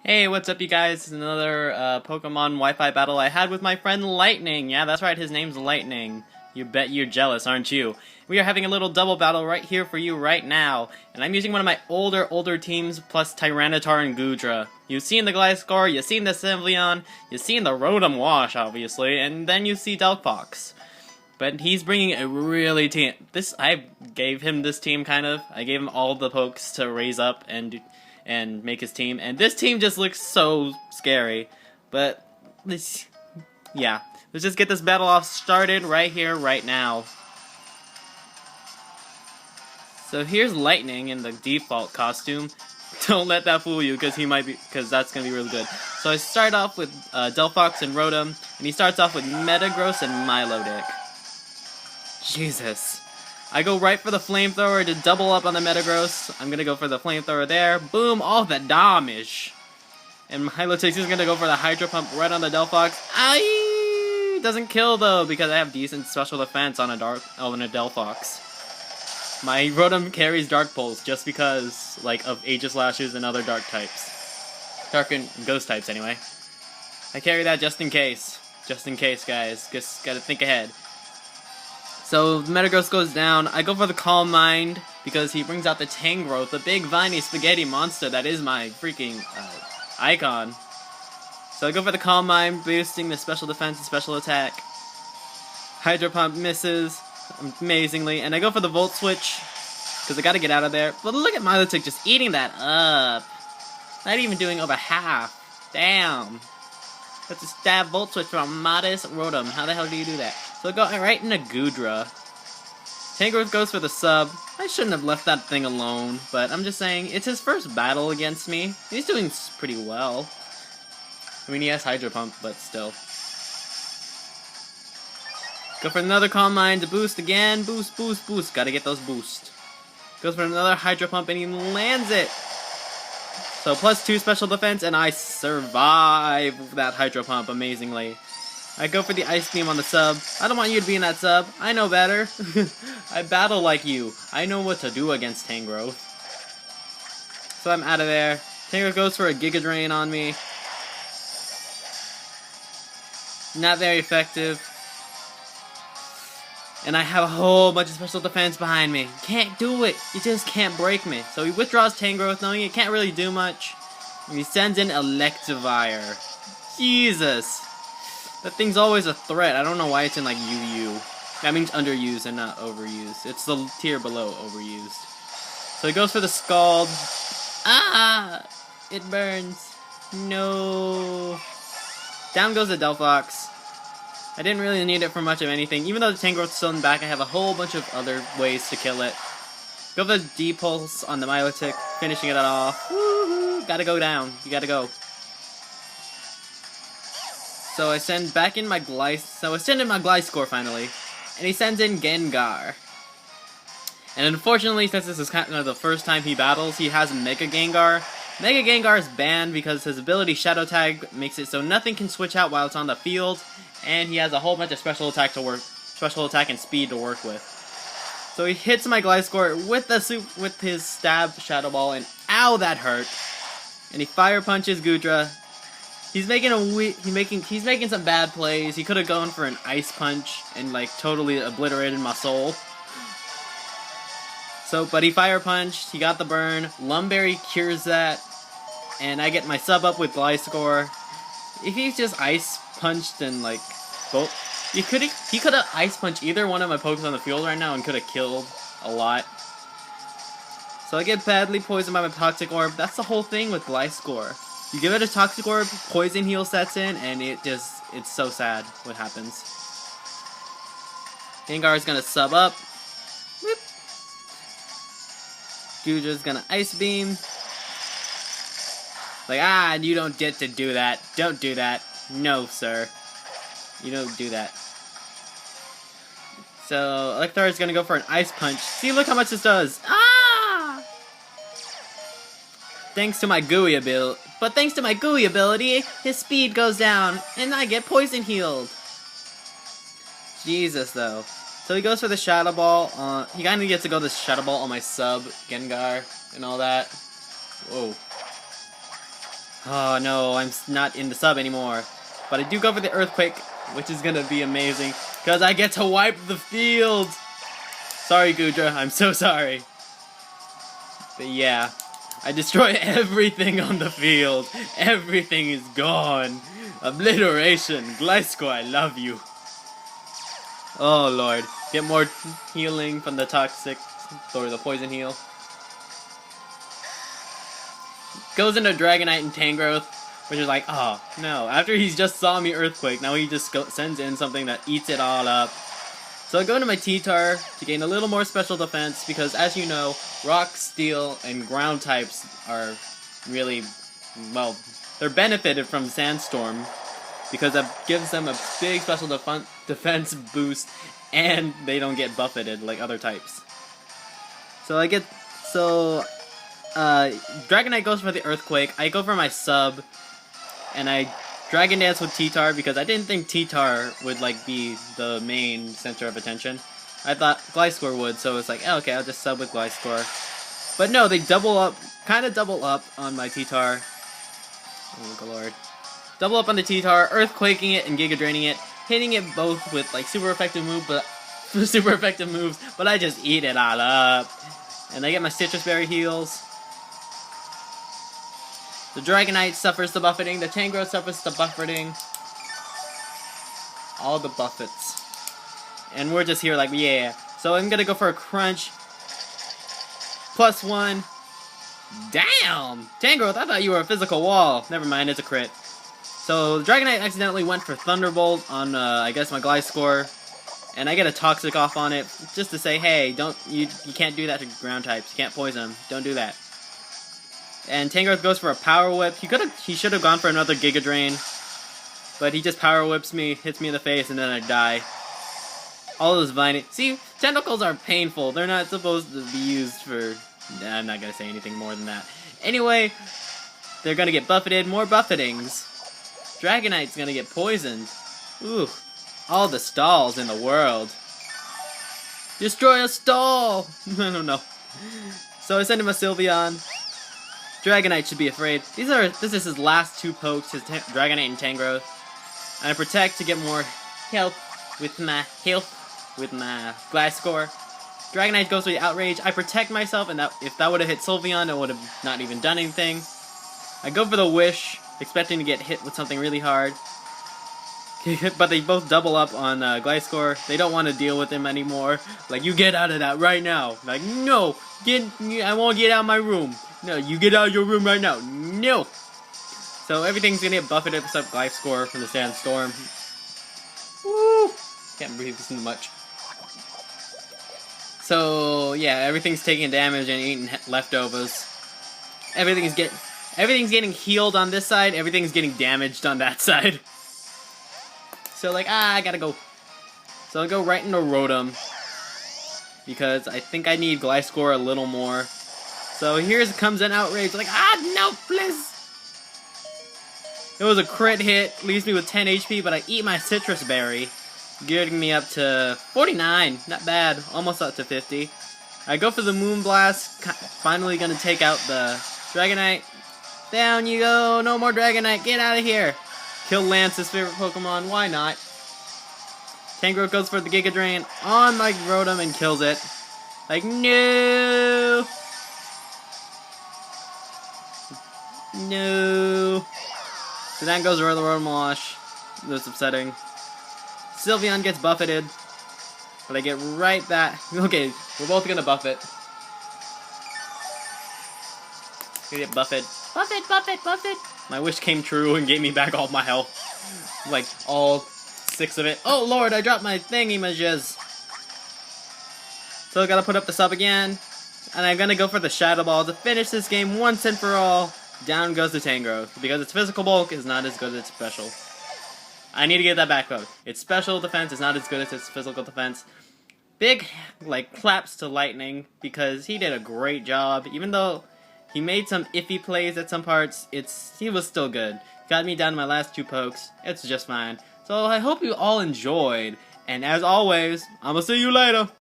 Hey, what's up you guys? It's another Pokemon Wi-Fi battle I had with my friend Lightning. Yeah, that's right, his name's Lightning. You bet you're jealous, aren't you? We are having a little double battle right here for you right now. And I'm using one of my older teams plus Tyranitar and Goodra. You've seen the Gliscor, you've seen the Slyveon, you've seen the Rotom Wash, obviously, and then you see Delphox. But he's bringing a really team. I gave him this team, kind of. I gave him all the pokes to raise up and make his team, and this team just looks so scary. But let's just get this battle off started right here, right now. So here's Lightning in the default costume. Don't let that fool you, because that's gonna be really good. So I start off with Delphox and Rotom, and he starts off with Metagross and Milotic. Jesus. I go right for the flamethrower to double up on the Metagross. I'm gonna go for the flamethrower there. Boom, all the damage. And Milotic is gonna go for the Hydro Pump right on the Delphox. Aye! Doesn't kill though, because I have decent special defense on a Delphox. My Rotom carries Dark Pulse just because, of Aegis Lashes and other dark types. Dark and ghost types, anyway. I carry that just in case. Just in case, guys. Just gotta think ahead. So Metagross goes down. I go for the Calm Mind because he brings out the Tangrowth, the big viney spaghetti monster that is my freaking icon. So I go for the Calm Mind, boosting the special defense and special attack. Hydro Pump misses amazingly, and I go for the Volt Switch because I gotta get out of there. But look at Milotic just eating that up. Not even doing over half. Damn. That's a stab Volt Switch from a modest Rotom. How the hell do you do that? So I go right into Goodra. Tangrowth goes for the sub. I shouldn't have left that thing alone, but I'm just saying, it's his first battle against me. He's doing pretty well. I mean, he has Hydro Pump, but still. Go for another Calm Mind to boost again. Boost, boost, boost. Gotta get those boosts. Goes for another Hydro Pump, and he lands it. So +2 special defense, and I survive that Hydro Pump amazingly. I go for the Ice Beam on the sub. I don't want you to be in that sub. I know better. I battle like you. I know what to do against Tangrowth. So I'm out of there. Tangrowth goes for a Giga Drain on me. Not very effective. And I have a whole bunch of special defense behind me. Can't do it. You just can't break me. So he withdraws Tangrowth, knowing he can't really do much. And he sends in Electivire. Jesus. That thing's always a threat. I don't know why it's in UU. That means underused and not overused. It's the tier below overused. So he goes for the Scald. Ah! It burns. No. Down goes the Delphox. I didn't really need it for much of anything. Even though the Tangrowth's still in the back, I have a whole bunch of other ways to kill it. Go for the D-Pulse on the Milotic, finishing it off. Woohoo! Gotta go down. You gotta go. So I send in my Gliscor finally, and he sends in Gengar. And unfortunately, since this is kind of the first time he battles, he has Mega-Gengar. Mega-Gengar is banned because his ability Shadow Tag makes it so nothing can switch out while it's on the field, and he has a whole bunch of special attack and speed to work with. So he hits my Gliscor with his stab Shadow Ball, and ow, that hurt. And he Fire Punches Goodra. He's making some bad plays. He could have gone for an Ice Punch and totally obliterated my soul. But he Fire Punched. He got the burn. Lumberry cures that, and I get my sub up with Gliscor. If he's just Ice Punched and both, he could have Ice Punched either one of my pokes on the field right now and could have killed a lot. So I get badly poisoned by my Toxic Orb. That's the whole thing with Gliscor. You give it a Toxic Orb, Poison Heal sets in, and it's so sad what happens. Gengar is gonna sub up. Whoop. Goodra's gonna Ice Beam. You don't get to do that. Don't do that. No, sir. You don't do that. So, Electivire is gonna go for an Ice Punch. See, look how much this does. Ah! Thanks to my gooey ability, his speed goes down, and I get poison healed. Jesus, though. So he goes for the Shadow Ball. He kind of gets to go the Shadow Ball on my sub, Gengar, and all that. Whoa. Oh no, I'm not in the sub anymore. But I do go for the Earthquake, which is gonna be amazing, because I get to wipe the field! Sorry, Goodra, I'm so sorry. But yeah, I destroy everything on the field. Everything is gone. Obliteration. Gliscor, I love you. Oh lord. Get more healing from the toxic, or the poison heal. Goes into Dragonite and Tangrowth, which is like, oh no. After he's just saw me Earthquake, now he just sends in something that eats it all up. So I go into my T-Tar to gain a little more special defense, because as you know, Rock, Steel, and Ground types are really, well, they're benefited from Sandstorm, because that gives them a big special defense boost, and they don't get buffeted like other types. Dragonite goes for the Earthquake, I go for my sub, and I Dragon Dance with T-Tar because I didn't think T-Tar would like be the main center of attention. I thought Gliscor would, so it's like, oh, okay, I'll just sub with Gliscor. But no, they kind of double up on my T-Tar. Oh my lord. Double up on the T-Tar, Earthquaking it and Giga Draining it, hitting it both with like super effective moves, but I just eat it all up. And I get my Citrus Berry heals. The Dragonite suffers the buffeting, the Tangrowth suffers the buffeting. All the buffets. And we're just here like, yeah. So I'm gonna go for a Crunch. +1. Damn! Tangrowth, I thought you were a physical wall. Never mind, it's a crit. So Dragonite accidentally went for Thunderbolt on, I guess, my Gliscor. And I get a Toxic off on it, just to say, hey, you can't do that to ground types. You can't poison them. Don't do that. And Tangrowth goes for a Power Whip. He should have gone for another Giga Drain, but he just Power Whips me, hits me in the face, and then I die. All those Vine. See, tentacles are painful. They're not supposed to be used for. Nah, I'm not gonna say anything more than that. Anyway, they're gonna get buffeted. More buffetings. Dragonite's gonna get poisoned. Ooh, all the stalls in the world. Destroy a stall. I don't know. So I send him a Sylveon. Dragonite should be afraid. This is his last two pokes, his Dragonite and Tangrowth. And I protect to get more health with my Gliscor. Dragonite goes for the Outrage. I protect myself, and if that would have hit Sylveon, it would have not even done anything. I go for the Wish, expecting to get hit with something really hard. But they both double up on Gliscor. They don't want to deal with him anymore. Like, you get out of that right now. Like, no, I won't get out of my room. No, you get out of your room right now. No! So everything's gonna get buffeted except Gliscor from the Sandstorm. Woo! Can't breathe too much. So, yeah, everything's taking damage and eating leftovers. Everything's getting healed on this side, everything's getting damaged on that side. So, like, I gotta go. So I'll go right into Rotom, because I think I need Gliscor a little more. So here comes an Outrage, like, no, please! It was a crit hit, leaves me with 10 HP, but I eat my Citrus Berry, getting me up to 49, not bad, almost up to 50. I go for the Moonblast, finally gonna take out the Dragonite. Down you go, no more Dragonite, get out of here! Kill Lance's favorite Pokemon, why not? Tangrowth goes for the Giga Drain on my Rotom and kills it. Like, no! No! So then goes Rotom Wash. That's upsetting. Sylveon gets buffeted. But I get right back. Okay, we're both gonna buff it. Gonna get buffeted. Buffet! My wish came true and gave me back all my health. Like, all 6 of it. Oh lord, I dropped my thingy-majigz. So I gotta put up the sub again. And I'm gonna go for the Shadow Ball to finish this game once and for all. Down goes the Tangrowth, because its physical bulk is not as good as its special. I need to get that back up. Its special defense is not as good as its physical defense. Big, like, claps to Lightning, because he did a great job. Even though he made some iffy plays at some parts, he was still good. Got me down to my last 2 pokes. It's just fine. So I hope you all enjoyed. And as always, I'ma see you later.